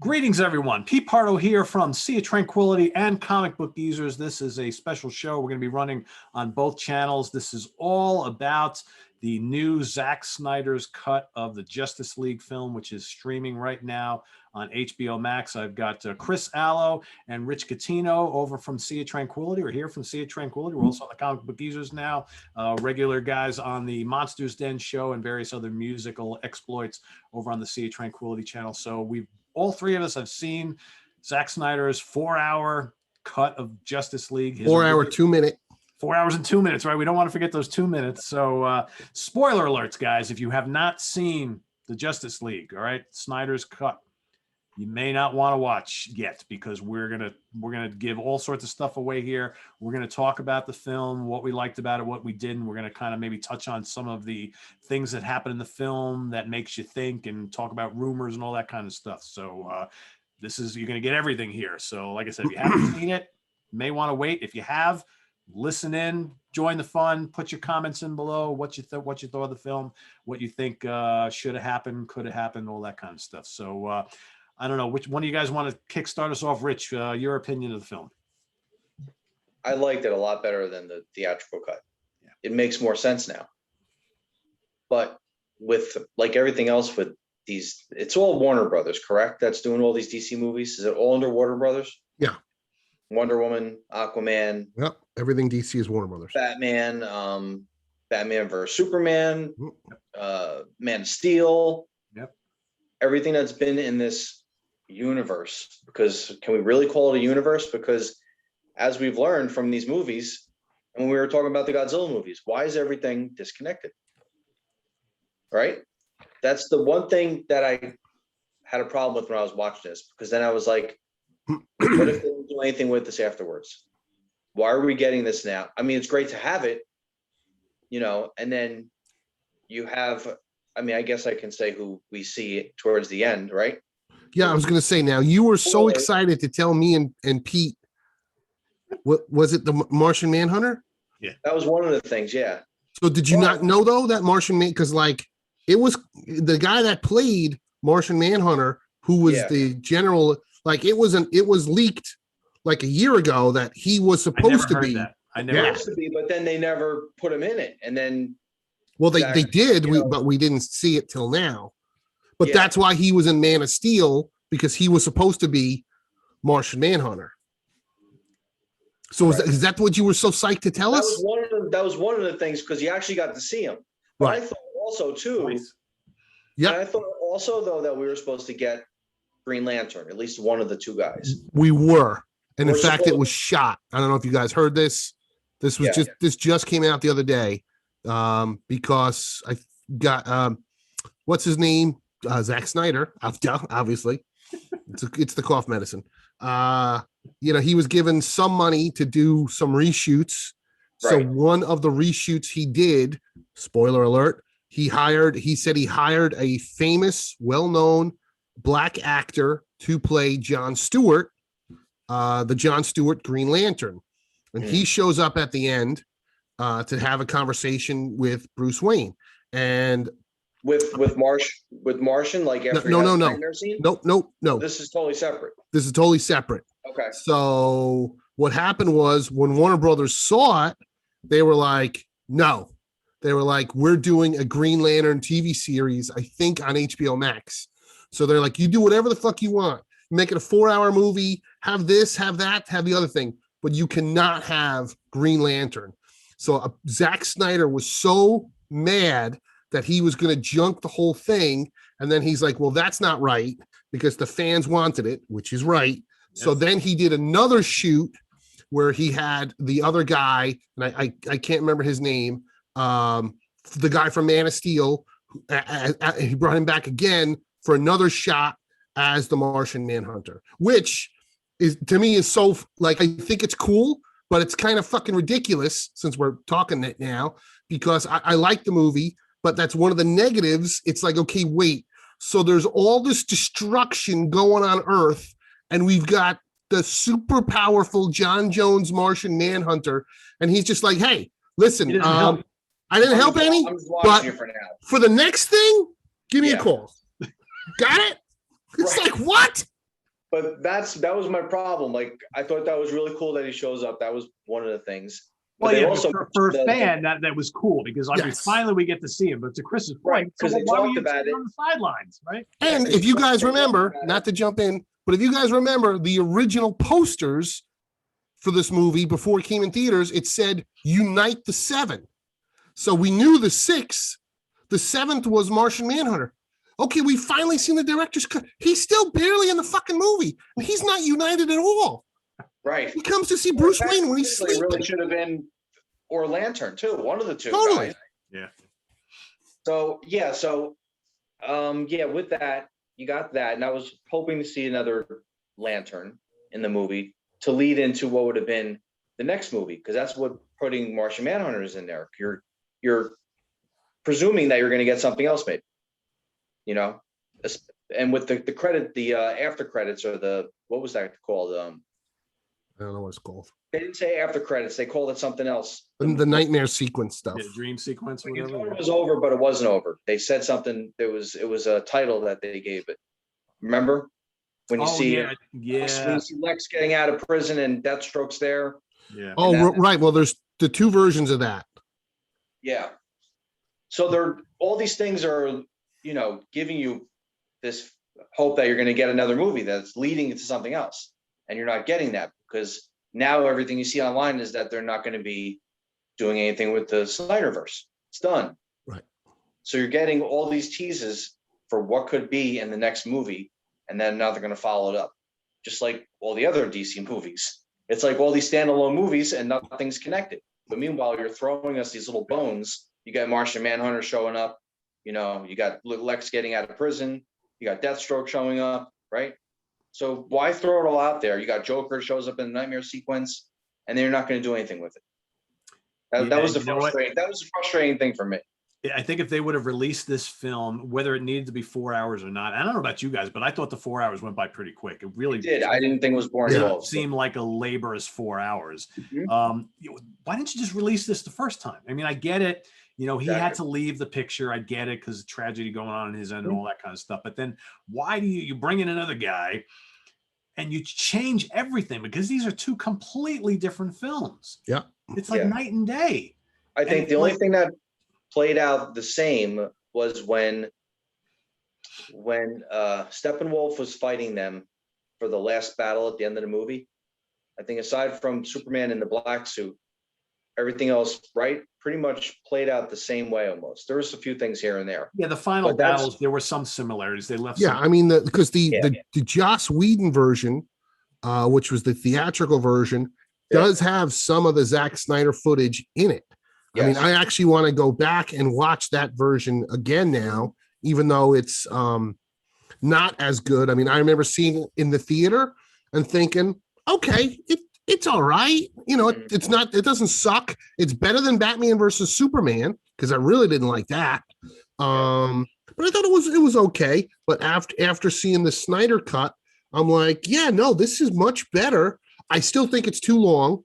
Greetings, everyone. Pete Pardo here from Sea of Tranquility and Comic Book Geezers. This is a special show we're going to be running on both channels. This is all about the new Zack Snyder's cut of the Justice League film, which is streaming right now on HBO Max. I've got Chris Alo and Rich Catino over from Sea of Tranquility. We're here from Sea of Tranquility. We're also on the Comic Book Geezers now, regular guys on the Monsters Den show and various other musical exploits over on the Sea of Tranquility channel. So all three of us have seen Zack Snyder's 4-hour cut of Justice League. 4 hour, 2 minute. 4 hours and 2 minutes, right? We don't want to forget those 2 minutes. So spoiler alerts, guys. If you have not seen the Justice League, all right, Snyder's cut, you may not want to watch yet because we're gonna give all sorts of stuff away here. We're gonna talk about the film, what we liked about it, what we didn't. We're gonna kind of maybe touch on some of the things that happen in the film that makes you think, and talk about rumors and all that kind of stuff. So you're gonna get everything here. So like I said, if you haven't seen it, you may want to wait. If you have, listen in, join the fun, put your comments in below, what you thought of the film, what you think should have happened, could have happened, all that kind of stuff. So I don't know, which one of you guys want to kickstart us off? Rich, your opinion of the film. I liked it a lot better than the theatrical cut. Yeah. It makes more sense now. But with like everything else with these, it's all Warner Brothers, correct? That's doing all these DC movies. Is it all under Warner Brothers? Yeah. Wonder Woman, Aquaman. Yep. Everything DC is Warner Brothers. Batman, Batman vs Superman, Man of Steel. Yep. Everything that's been in this universe, because can we really call it a universe? Because as we've learned from these movies, and when we were talking about the Godzilla movies, why is everything disconnected? Right? That's the one thing that I had a problem with when I was watching this, because then I was like, what if they don't do anything with this afterwards? Why are we getting this now? I mean, it's great to have it, and then you have, I mean, I guess I can say who we see towards the end, right? Yeah, I was going to say, now you were so excited to tell me and Pete, what was it, the Martian Manhunter? Yeah, that was one of the things. Yeah. So did you not know though that Martian Man? Because like it was the guy that played Martian Manhunter, who was the general. Like it was leaked like a year ago that he was supposed to be. I never supposed to be, but then they never put him in it, and then. Well, they did, but we didn't see it till now. But that's why he was in Man of Steel, because he was supposed to be Martian Manhunter. So is that what you were so psyched to tell us? That was one of the things, because you actually got to see him. But right. I thought also too. Yeah. I thought also though that we were supposed to get Green Lantern, at least one of the two guys. We were, and in fact, it was shot. I don't know if you guys heard this. This just came out the other day. Because I got what's his name? Zack Snyder, obviously. It's the cough medicine. He was given some money to do some reshoots. Right. So one of the reshoots he did, spoiler alert, he said he hired a famous, well-known black actor to play John Stewart, the John Stewart Green Lantern. And he shows up at the end to have a conversation with Bruce Wayne, and with Martian, like after no. This is totally separate. Okay. So what happened was when Warner Brothers saw it, they were like, no. They were like, we're doing a Green Lantern TV series, I think on HBO Max. So they're like, you do whatever the fuck you want. Make it a 4-hour movie, have this, have that, have the other thing, but you cannot have Green Lantern. So Zack Snyder was so mad that he was going to junk the whole thing. And then he's like, well, that's not right because the fans wanted it, which is right. Yes. So then he did another shoot where he had the other guy, and I can't remember his name, the guy from Man of Steel. He brought him back again for another shot as the Martian Manhunter, which is, to me, is so, like, I think it's cool, but it's kind of fucking ridiculous since we're talking it now, because I like the movie, but that's one of the negatives. It's like, okay, wait. So there's all this destruction going on Earth, and we've got the super powerful John Jones Martian Manhunter, and he's just like, hey, listen, I didn't help any, but for the next thing, give me a call. Got it? It's like, what? But that was my problem. Like, I thought that was really cool that he shows up. That was one of the things. Well, But they yeah, also for a fan, that was cool because like Yes. finally we get to see him. But to Chris's Right, point, 'cause so they why were talked you about sitting it. on the sidelines, right? And Yeah, if you they guys talked remember, about it. not to jump in, but if you guys remember the original posters for this movie before it came in theaters, it said Unite the Seven. So we knew the sixth, the seventh was Martian Manhunter. Okay, we finally seen the director's cut. He's still barely in the fucking movie, and he's not united at all. Right. He comes to see Bruce Wayne when he's It really sleeping. should have been or Lantern too. One of the two. Totally. Guys. Yeah. So with that, you got that, and I was hoping to see another Lantern in the movie to lead into what would have been the next movie, because that's what putting Martian Manhunters in there. You're presuming that you're going to get something else, maybe. You know, and with the credit, the after credits, or what was that called? I don't know what it's called. They didn't say after credits. They called it something else. The nightmare sequence stuff. Yeah, dream sequence or You whatever. thought it was over, but it wasn't over. They said something. It was a title that they gave it. Remember when you see yeah, when yeah, you see Lex getting out of prison and Deathstroke's there? yeah. Oh, that- right. Well, there's the two versions of that. Yeah. So all these things are, giving you this hope that you're going to get another movie that's leading into something else, and you're not getting that because now everything you see online is that they're not going to be doing anything with the Snyderverse. It's done. Right. So you're getting all these teases for what could be in the next movie, and then now they're going to follow it up, just like all the other DC movies. It's like all these standalone movies and nothing's connected. But meanwhile, you're throwing us these little bones. You got Martian Manhunter showing up. You got Lex getting out of prison. You got Deathstroke showing up, right? So why throw it all out there? You got Joker shows up in the nightmare sequence, and then you're not going to do anything with it. That was the frustrating. That was the frustrating thing for me. I think if they would have released this film, whether it needed to be 4 hours or not, I don't know about you guys, but I thought the 4 hours went by pretty quick. It really did. I didn't think it was boring at all. Seemed like a laborious 4 hours. Mhm. Why didn't you just release this the first time? I mean, I get it. He had to leave the picture. I get it because of tragedy going on in his end and all that kind of stuff. But then why do you bring in another guy and you change everything? Because these are two completely different films. Yeah. It's like night and day. I think the only thing that played out the same was when Steppenwolf was fighting them for the last battle at the end of the movie. I think aside from Superman in the black suit, everything else, right, pretty much played out the same way almost. There was a few things here and there. Yeah, the final battles, there were some similarities. They left. Yeah, I mean, because the Joss Whedon version, which was the theatrical version, does have some of the Zack Snyder footage in it. Yes. I mean, I actually want to go back and watch that version again now, even though it's not as good. I mean, I remember seeing it in the theater and thinking, okay, it's all right. It doesn't suck. It's better than Batman versus Superman, because I really didn't like that. But I thought it was okay. But after seeing the Snyder cut, I'm like, yeah, no, this is much better. I still think it's too long.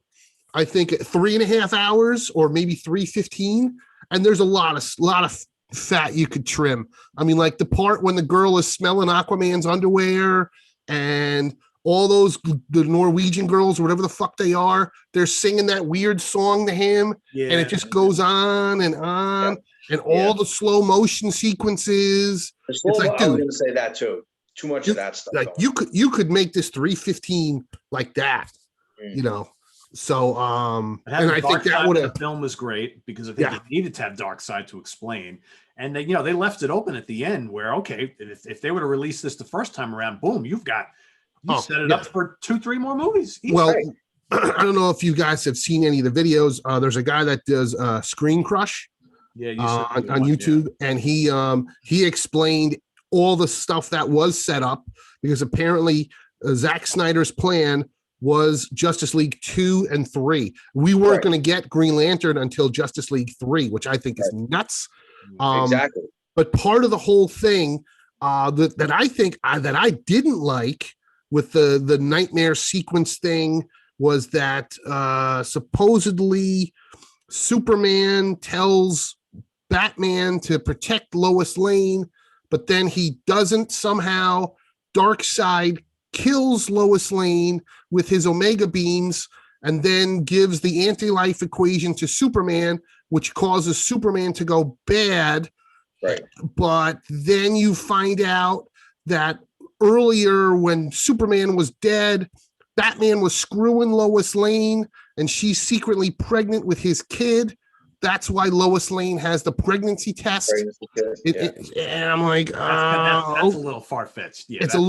I think 3.5 hours or maybe 3:15, and there's a lot of fat you could trim. I mean, like the part when the girl is smelling Aquaman's underwear and all the Norwegian girls, or whatever the fuck they are, they're singing that weird song to him, and it just goes on and on, and all the slow motion sequences. It's like, dude, I was going to say that too. Too much of that stuff. Like you could make this 3:15 like that, So, and I think that would have. The film was great because I think it needed to have Darkseid to explain, and they left it open at the end where if they would have released this the first time around, boom, you set it up for 2-3 more movies. Well, I don't know if you guys have seen any of the videos. There's a guy that does Screen Crush, on YouTube, and he explained all the stuff that was set up, because apparently Zack Snyder's plan was Justice League 2 and 3. We weren't going to get Green Lantern until Justice League 3, which I think is nuts. Exactly. But part of the whole thing that I think that I didn't like with the nightmare sequence thing was that supposedly Superman tells Batman to protect Lois Lane, but then he doesn't somehow. Darkseid kills Lois Lane with his Omega beams and then gives the anti-life equation to Superman, which causes Superman to go bad. Right. But then you find out that earlier when Superman was dead, Batman was screwing Lois Lane and she's secretly pregnant with his kid. That's why Lois Lane has the pregnancy test. And I'm like, that's a little far-fetched. Yeah, it's a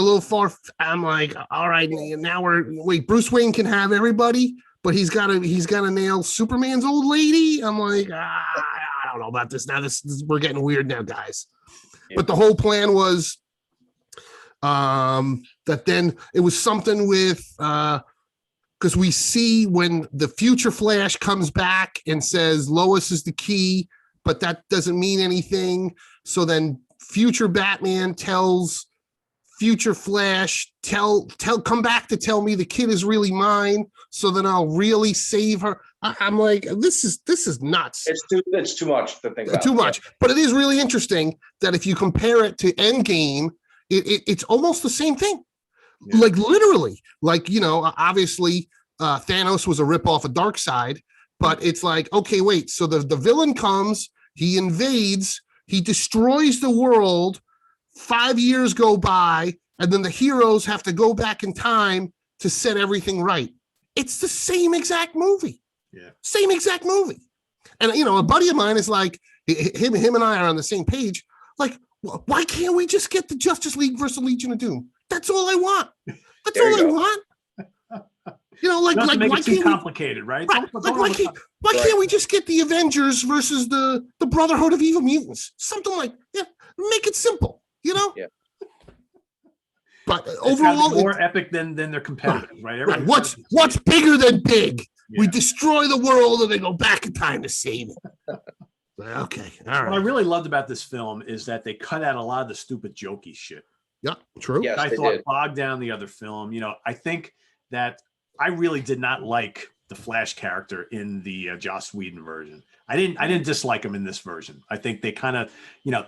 little far. I'm like, all right, now wait, Bruce Wayne can have everybody, but he's got to nail Superman's old lady. I'm like, I don't know about this. Now we're getting weird now, guys. Yeah. But the whole plan was that then it was something with because we see when the future Flash comes back and says Lois is the key, but that doesn't mean anything. So then future Batman tells future Flash, come back to tell me the kid is really mine, so then I'll really save her. I'm like, this is nuts. It's too much to think about. Too much. But it is really interesting that if you compare it to Endgame, it's almost the same thing. Yeah. Like literally, like, obviously Thanos was a ripoff of Darkseid, but it's like, okay, wait. So the villain comes, he invades, he destroys the world. 5 years go by, and then the heroes have to go back in time to set everything right. It's the same exact movie. Yeah. Same exact movie. And, a buddy of mine is like, him and I are on the same page. Like, why can't we just get the Justice League versus Legion of Doom? That's all I want. That's all I want. Make why it too complicated, right? Why can't we just get the Avengers versus the Brotherhood of Evil Mutants? Something like, make it simple, Yeah. But it's overall, more epic than their competitors, right? Right. What's bigger than big? Yeah. We destroy the world and then go back in time to save it. Okay, all right. What I really loved about this film is that they cut out a lot of the stupid jokey shit. Yeah, true. Yes, I thought bogged down the other film. I think that I really did not like the Flash character in the Joss Whedon version. I didn't dislike him in this version. I think they kind of,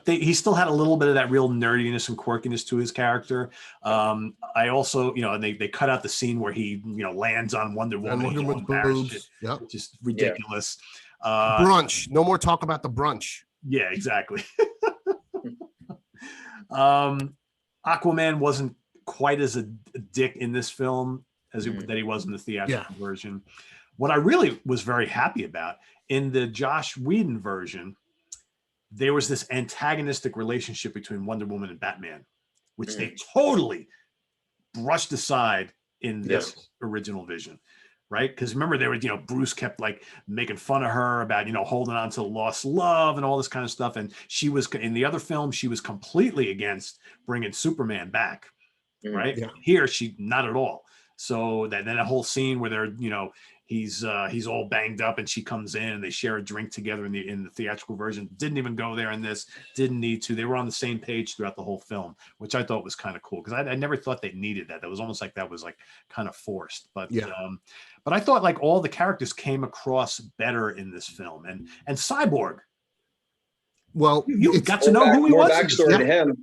he still had a little bit of that real nerdiness and quirkiness to his character. I also, and they cut out the scene where he, lands on Wonder Woman. Yep. Just ridiculous. Brunch. No more talk about the brunch. Yeah, exactly. Aquaman wasn't quite as a dick in this film as that he was in the theatrical version. What I really was very happy about in the Joss Whedon version, there was this antagonistic relationship between Wonder Woman and Batman, which they totally brushed aside in this original vision. Right. Because remember, they were, Bruce kept like making fun of her about, holding on to lost love and all this kind of stuff. And she was in the other film, she was completely against bringing Superman back. Right. Yeah. Here, she not at all. So then a whole scene where they're, he's all banged up and she comes in and they share a drink together in the theatrical version. Didn't even go there in this, didn't need to. They were on the same page throughout the whole film, which I thought was kind of cool because I never thought they needed that. That was almost like that was like kind of forced. But but I thought like all the characters came across better in this film. And Cyborg. Well, you got to know who he was.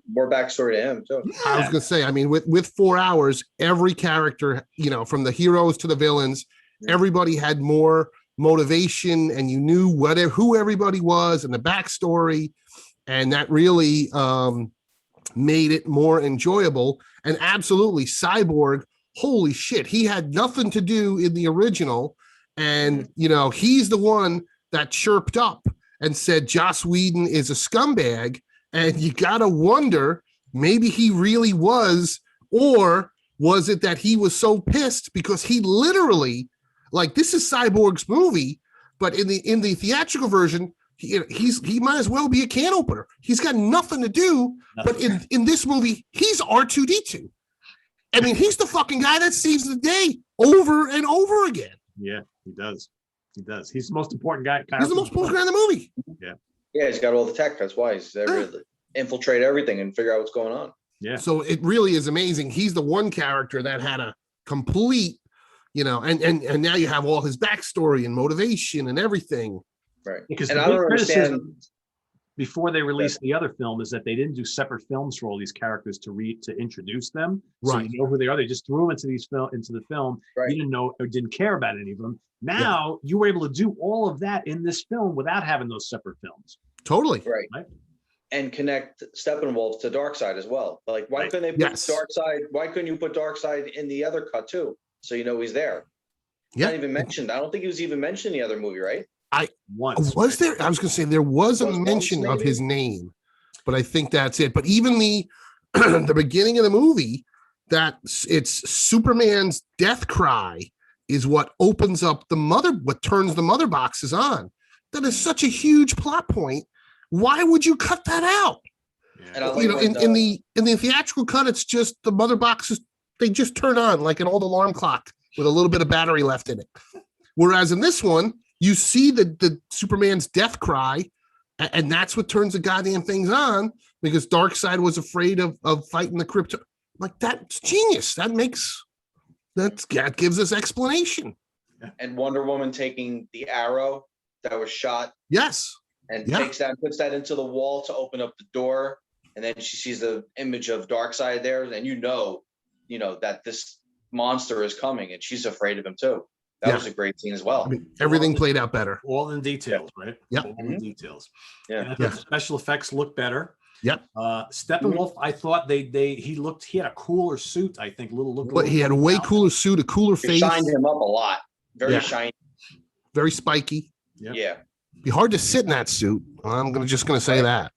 More backstory to him too. I was gonna say, I mean, with 4 hours, every character, from the heroes to the villains, everybody had more motivation, and you knew who everybody was and the backstory, and that really made it more enjoyable. And absolutely, Cyborg, holy shit, he had nothing to do in the original, and he's the one that chirped up and said Joss Whedon is a scumbag, and you gotta wonder, maybe he really was, or was it that he was so pissed because he literally, like, this is Cyborg's movie, but in the theatrical version, he might as well be a can opener. He's got nothing to do, but in this movie, he's R2-D2. I mean, he's the fucking guy that saves the day over and over again. Yeah, he does. He does. He's the most important guy. He's the most important guy in the movie. Yeah. Yeah, he's got all the tech. That's why he's able to infiltrate everything and figure out what's going on. Yeah. So it really is amazing. He's the one character that had a complete, and now you have all his backstory and motivation and everything. Right. Because and I don't understand. before they released the other film is that they didn't do separate films for all these characters to introduce them. So Right. you know who they are. They just threw them into the film. Right. You didn't know or didn't care about any of them. Now you were able to do all of that in this film without having those separate films. Totally. Right. And connect Steppenwolf to Darkseid as well. Like, why couldn't they put Darkseid? Why couldn't you put Darkseid in the other cut too? So you know he's there. Not even mentioned. I don't think he was even mentioned in the other movie, right? Was there? I was going to say there was a mention of his name, but I think that's it. But even the the beginning of the movie, that it's Superman's death cry is what opens up what turns the mother boxes on. That is such a huge plot point. Why would you cut that out? Yeah. You know, in the theatrical cut, it's just the mother boxes. They just turn on like an old alarm clock with a little bit of battery left in it. Whereas in this one, you see the Superman's death cry, and that's what turns the goddamn things on, because Darkseid was afraid of fighting the Krypton. Like, that's genius. That gives us explanation. And Wonder Woman taking the arrow that was shot. Yes. And puts that into the wall to open up the door. And then she sees the image of Darkseid there. And you know that this monster is coming, and she's afraid of him too. That was a great scene as well. I mean, everything played out better. All in details, right? Yeah. All in details. Yeah. And I thought the special effects look better. Yep. Steppenwolf, I thought he had a cooler suit, I think. He had a way cooler suit, a cooler face. Shined him up a lot. Very shiny. Very spiky. Yep. Yeah. Be hard to sit in that suit. I'm just gonna say that.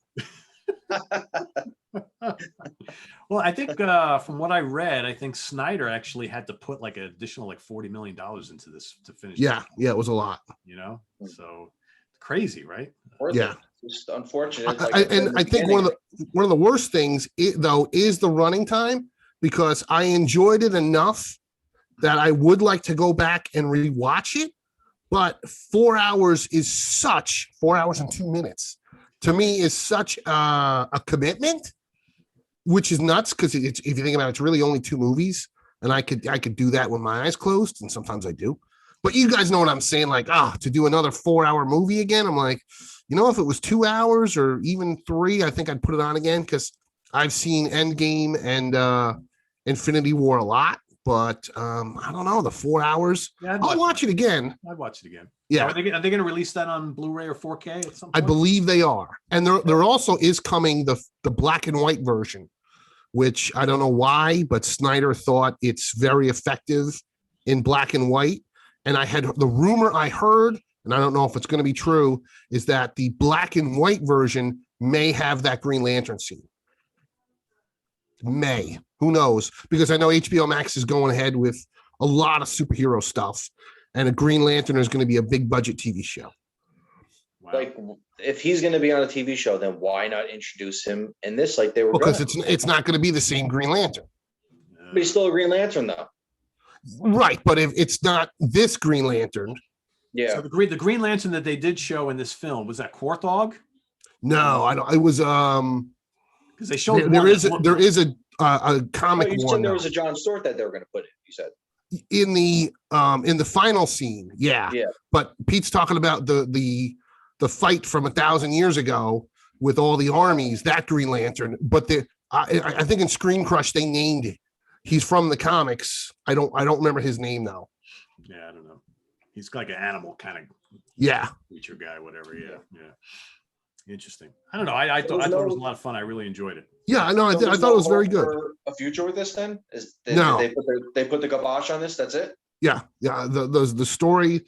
Well, I think from what I read, I think Snyder actually had to put like an additional $40 million into this to finish. Yeah, it was a lot. So crazy, right? Yeah, just unfortunate. I think one of the worst things though is the running time, because I enjoyed it enough that I would like to go back and rewatch it. But 4 hours and 2 minutes to me is such a commitment, which is nuts, because if you think about it, it's really only 2 movies, and I could do that with my eyes closed, and sometimes I do. But you guys know what I'm saying, like, to do another 4-hour movie again, I'm like, if it was 2 hours or even 3, I think I'd put it on again, because I've seen Endgame and Infinity War a lot. But I don't know, the 4 hours. Yeah, I'll watch it again. I'd watch it again. Yeah. Are they going to release that on Blu-ray or 4K at some point? I believe they are. And there also is coming the black and white version, which I don't know why, but Snyder thought it's very effective in black and white. And the rumor I heard, and I don't know if it's going to be true, is that the black and white version may have that Green Lantern scene. May. Who knows? Because I know HBO Max is going ahead with a lot of superhero stuff, and a Green Lantern is going to be a big budget TV show. Wow. Like, if he's going to be on a TV show, then why not introduce him in this? Like they were because it's not going to be the same Green Lantern. But he's still a Green Lantern, though. Right, but if it's not this Green Lantern, So the Green Lantern that they did show in this film, was that Quarthog? No, I don't. It was because they showed there is a comic you one. said there was a John Stewart that they were going to put in. You said in the final scene, yeah. But Pete's talking about the fight from 1,000 years ago with all the armies. That Green Lantern, but I think in Screen Crush they named it. He's from the comics. I don't remember his name though. Yeah, I don't know. He's like an animal kind of creature guy, whatever. Yeah. Interesting. I don't know. I thought it was a lot of fun. I really enjoyed it. Yeah, I know. I thought it was very good. A future with this, then? No. They put the kibosh on this. That's it. Yeah. The story,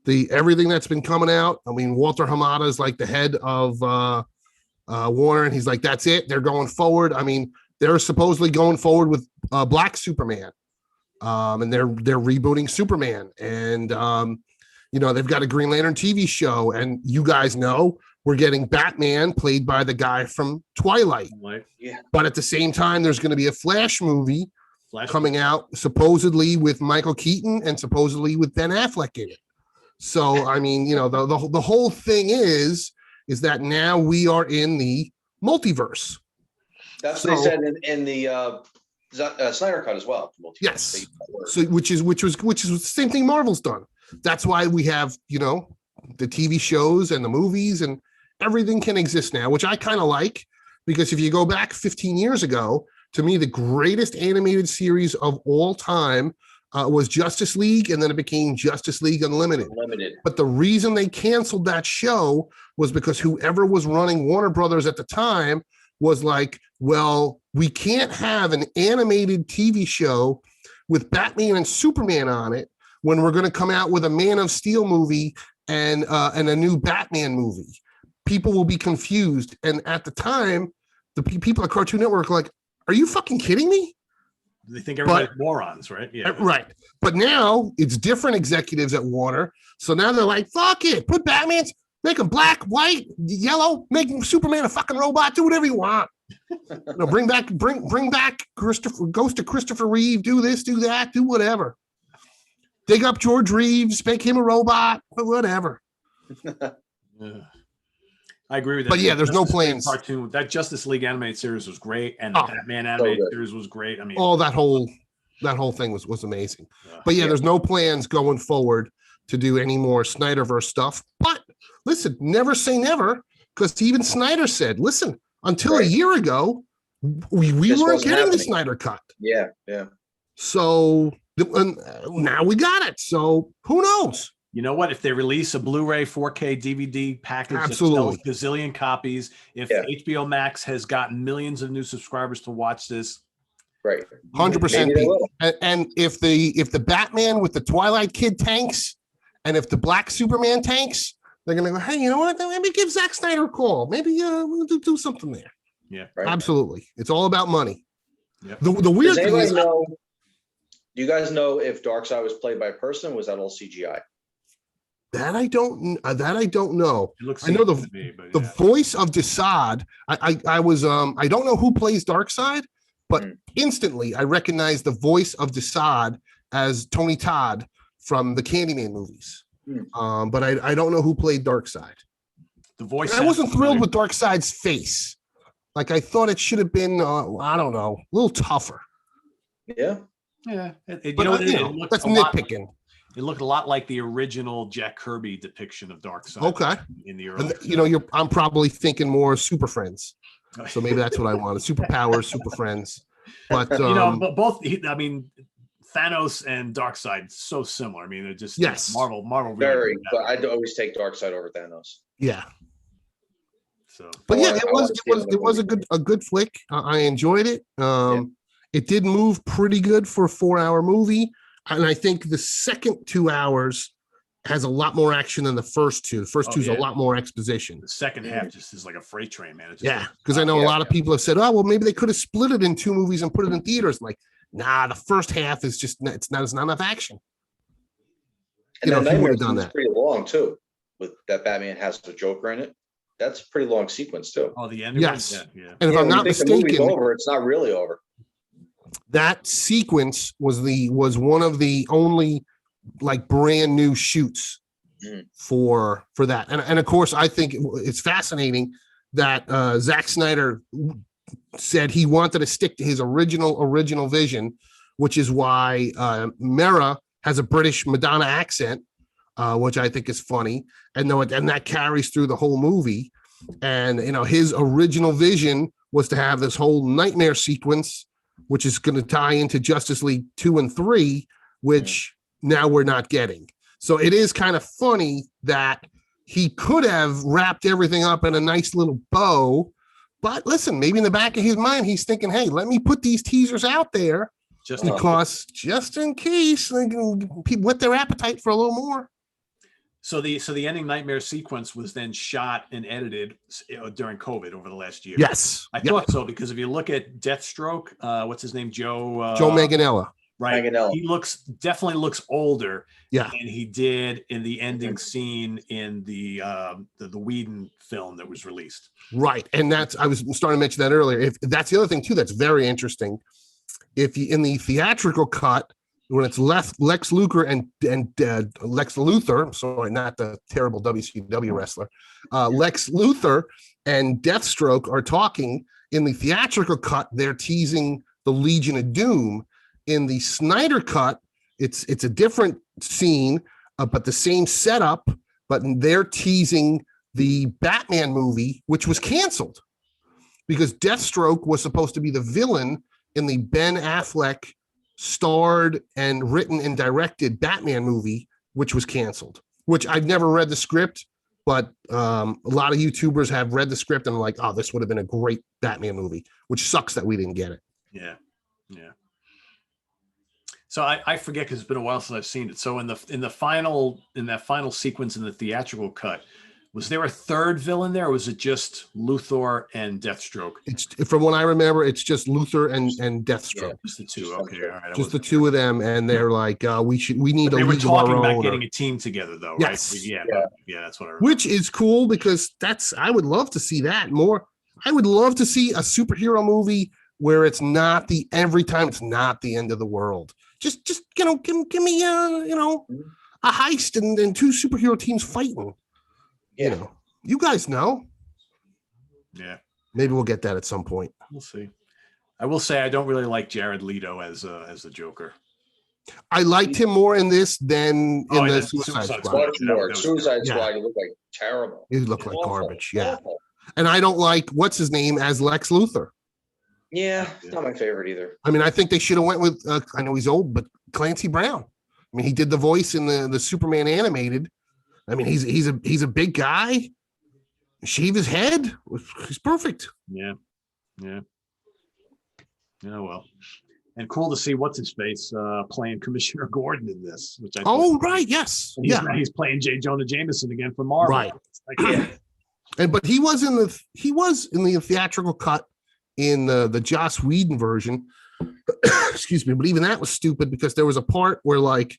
everything that's been coming out. I mean, Walter Hamada is like the head of Warner, and he's like, that's it. They're going forward. I mean, they're supposedly going forward with Black Superman, and they're rebooting Superman, and they've got a Green Lantern TV show, and you guys know we're getting Batman played by the guy from Twilight. Yeah. But at the same time, there's going to be a Flash movie coming out, supposedly with Michael Keaton and supposedly with Ben Affleck in it. So, I mean, the whole thing is that now we are in the multiverse. That's what they said in the Snyder cut as well. Yes. So which is the same thing Marvel's done. That's why we have, the TV shows and the movies and everything can exist now, which I kind of like, because if you go back 15 years ago, to me, the greatest animated series of all time was Justice League, and then it became Justice League Unlimited. But the reason they canceled that show was because whoever was running Warner Brothers at the time was like, well, we can't have an animated TV show with Batman and Superman on it when we're going to come out with a Man of Steel movie and a new Batman movie. People will be confused. And at the time, the people at Cartoon Network were like, are you fucking kidding me? They think everybody's morons, right? Yeah. Right. But now it's different executives at Warner. So now they're like, fuck it. Put Batman's, make him black, white, yellow, make Superman a fucking robot, do whatever you want. Bring back Ghost of Christopher Reeve, do this, do that, do whatever. Dig up George Reeves, make him a robot, whatever. Yeah. I agree with that. But yeah, there's no plans. Cartoon, that Justice League animated series was great, and the Batman animated series was great. I mean, that whole thing was amazing. But yeah, there's no plans going forward to do any more Snyderverse stuff. But listen, never say never, because even Snyder said, listen, until a year ago, we weren't getting the Snyder cut. Yeah. So now we got it. So who knows? You know what? If they release a Blu-ray 4K DVD package that Absolutely. sells gazillion copies, if HBO Max has gotten millions of new subscribers to watch this, right, 100%. And if the Batman with the Twilight Kid tanks, and if the Black Superman tanks, they're gonna go, hey, you know what? Maybe give Zack Snyder a call. Maybe we'll do something there. Yeah, right. Absolutely. It's all about money. Yep. The weird thing is, do you guys know if Darkseid was played by a person? Was that all CGI? That I don't know. I know the voice of Desaad. I don't know who plays Darkseid, but instantly I recognize the voice of Desaad as Tony Todd from the Candyman movies. But I don't know who played Darkseid. The voice. I wasn't thrilled with Darkseid's face. Like, I thought it should have been, I don't know, a little tougher. Yeah. Yeah. That's nitpicking. It looked a lot like the original Jack Kirby depiction of Darkseid. Okay. In the early. I'm probably thinking more Super Friends. So maybe that's what I wanted. Superpowers, Super Friends. But but both. I mean, Thanos and Darkseid so similar. I mean, they're just Marvel. Really very, but I'd always take Darkseid over Thanos. Yeah. So, but yeah, it was a good flick. I enjoyed it. It did move pretty good for a 4-hour movie, and I think the second 2 hours has a lot more action than the first two. The first two is a lot more exposition. The second half just is like a freight train, man. Because I know a lot of people have said, oh, well, maybe they could have split it in 2 movies and put it in theaters. I'm like, nah, the first half is just it's not enough action. And if you would have done that, pretty long too. With that Batman has the Joker in it. That's a pretty long sequence too. Oh, the ending. Yes. Yeah. And if I'm not mistaken, over, it's not really over. That sequence was one of the only like brand new shoots for that. And of course, I think it's fascinating that Zack Snyder said he wanted to stick to his original vision, which is why Mera has a British Madonna accent, which I think is funny, and that carries through the whole movie. And his original vision was to have this whole nightmare sequence, which is going to tie into Justice League 2 and 3, which now we're not getting. So it is kind of funny that he could have wrapped everything up in a nice little bow. But listen, maybe in the back of his mind, he's thinking, hey, let me put these teasers out there just in case they can whet their appetite for a little more. So the ending nightmare sequence was then shot and edited during COVID over the last year. Yes. I thought so, because if you look at Deathstroke, what's his name? Joe Manganiello. Right. Manganiello. He definitely looks older than he did in the ending scene in the Whedon film that was released. Right. And I was starting to mention that earlier. If that's the other thing too, that's very interesting. If you, in the theatrical cut, when it's Lex Luthor and Lex Luthor, sorry, not the terrible WCW wrestler, Lex Luthor and Deathstroke are talking. In the theatrical cut, they're teasing the Legion of Doom. In the Snyder cut, it's a different scene, but the same setup, but they're teasing the Batman movie, which was canceled because Deathstroke was supposed to be the villain in the Ben Affleck starred and written and directed Batman movie, which was canceled, which I've never read the script, but a lot of YouTubers have read the script and are like, oh, this would have been a great Batman movie, which sucks that we didn't get it. Yeah. Yeah. So I forget because it's been a while since I've seen it. So in that final sequence in the theatrical cut, was there a third villain there, or was it just Luthor and Deathstroke? It's from what I remember, it's just Luthor and Deathstroke. Yeah, just the two. Okay, all right. Just the two of them, and they're like, we need a They were league of our talking about own. getting a team together, though, Yes. right? Yeah, that's what I remember. Which is cool because I would love to see that more. I would love to see a superhero movie where it's not every time it's not the end of the world. Just give me a heist and two superhero teams fighting. Yeah. You guys know. Yeah. Maybe we'll get that at some point. We'll see. I will say I don't really like Jared Leto as the Joker. I liked him more in this than in the Suicide Suicide Squad. Much more. Suicide Squad, he looked like terrible. He looked like Awful. garbage. Yeah. Awful. And I don't like what's his name as Lex Luthor. Yeah, it's not my favorite either. I mean, I think they should have went with. I know he's old, but Clancy Brown. I mean, he did the voice in the Superman animated. I mean, he's a big guy. Shave his head. He's perfect. Yeah. Yeah. Yeah. Well, and cool to see what's his face playing Commissioner Gordon in this. Which I Oh, right. Yes. he's, he's playing J. Jonah Jameson again for Marvel. Right. Like, But he was in the theatrical cut in the Joss Whedon version. Excuse me, but even that was stupid because there was a part where like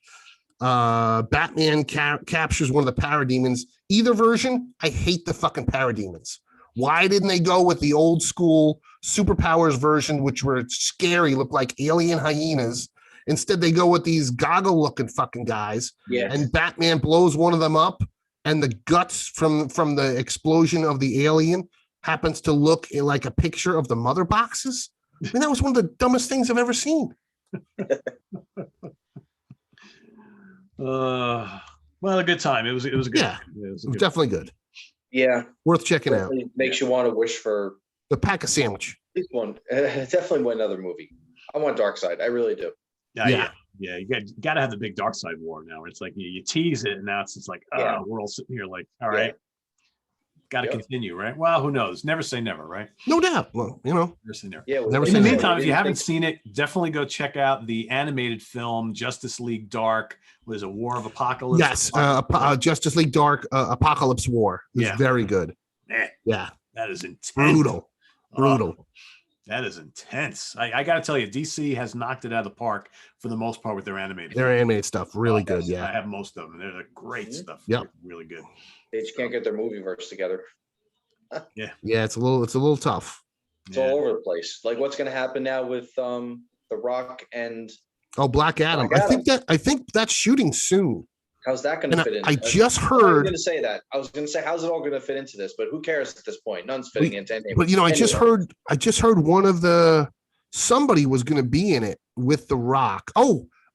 Batman captures one of the parademons. Either version, I hate the fucking parademons. Why didn't they go with the old school superpowers version, which were scary, look like alien hyenas? Instead, they go with these goggle looking fucking guys. Yeah. And Batman blows one of them up, and the guts from the explosion of the alien happens to look like a picture of the mother boxes. I mean, that was one of the dumbest things I've ever seen. Well, a good time. It was a good. Yeah, it was it was definitely good. Yeah. Worth checking out. It makes you want to wish for The Pack a Sandwich. at least one. Definitely one other movie. I want Darkseid. I really do. Yeah. You got to have the big Darkseid war now. It's like you tease it, and now it's like, we're all sitting here like, all right, got to continue, right? Well, who knows? Never say never, right? No doubt. Well, Never say never. Yeah. Never In say the never. meantime, if you haven't seen it, definitely go check out the animated film Justice League Dark. Was a War of Apocalypse? Yes, Justice League Dark Apocalypse War is very good. Man, Yeah, that is intense. brutal. That is intense. I got to tell you, DC has knocked it out of the park for the most part with their animated. Their animated stuff really good. I Yeah, have most of them. They're great stuff. Yep. They're really good. They just can't get their movie verse together. yeah. It's a little tough. It's all over the place. Like what's going to happen now with The Rock and Black Adam. I think that's shooting soon. how's that going to fit in? I just I was heard. going to say that. I was going to say, how's it all going to fit into this? But who cares at this point? None's fitting into anything. But I just heard one of somebody was going to be in it with The Rock.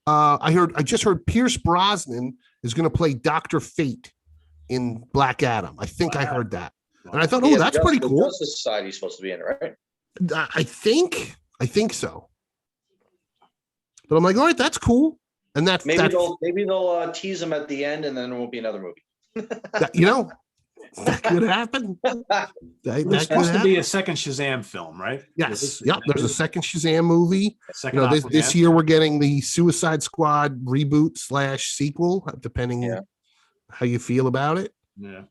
I just heard Pierce Brosnan is going to play Dr. Fate in Black Adam. I think I heard that. And I thought, that's pretty cool. Justice Society is supposed to be in it, right? I think so. But I'm like, all right, that's cool. And Maybe they'll tease him at the end, and then there won't be another movie. That could happen. There's supposed to be a second Shazam film, right? Yes. Yep. There's a second Shazam movie. Second this year we're getting the Suicide Squad reboot / sequel, depending how you feel about it. Yeah.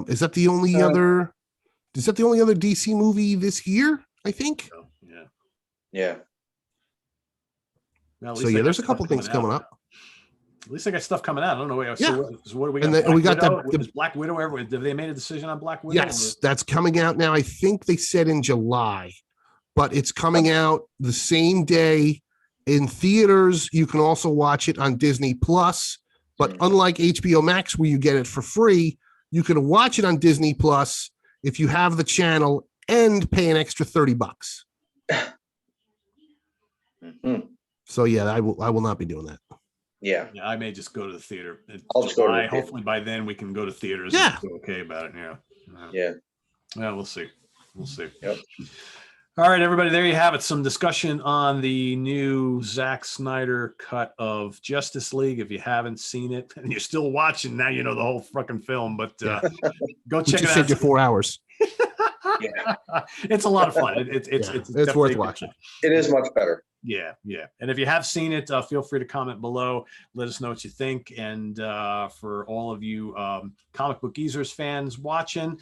Is that the only other? Is that the only other DC movie this year? I think. Yeah. Well, So there's a couple things coming up. At least I got stuff coming out. I don't know. So what do we got? And then we got Is Black Widow. Have they made a decision on Black Widow? Yes, that's coming out now. I think they said in July, but it's coming out the same day in theaters. You can also watch it on Disney Plus. But unlike HBO Max, where you get it for free, you can watch it on Disney Plus if you have the channel and pay an extra $30. Mm-hmm. So I will not be doing that. Yeah. Yeah, I may just go to the theater. It's I'll just go to the July. theater. Hopefully by then we can go to theaters. Yeah. And feel okay about it. Yeah. Yeah. Well, we'll see. We'll see. Yep. All right, everybody. There you have it. Some discussion on the new Zack Snyder cut of Justice League. If you haven't seen it and you're still watching, now you know the whole fucking film. But go We check it just out. saved you 4 hours. Yeah. It's a lot of fun. It's It's definitely worth a good watching. time. It is much better. Yeah. And if you have seen it, feel free to comment below. Let us know what you think. And for all of you comic book geezers fans watching,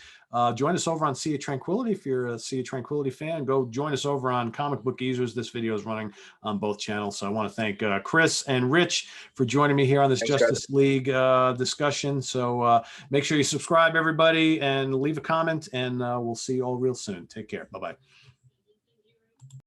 join us over on Sea of Tranquility. If you're a Sea of Tranquility fan, go join us over on Comic Book Geezers. This video is running on both channels. So I want to thank Chris and Rich for joining me here on this Thanks, Justice League discussion. So make sure you subscribe, everybody, and leave a comment. And we'll see you all real soon. Take care. Bye-bye.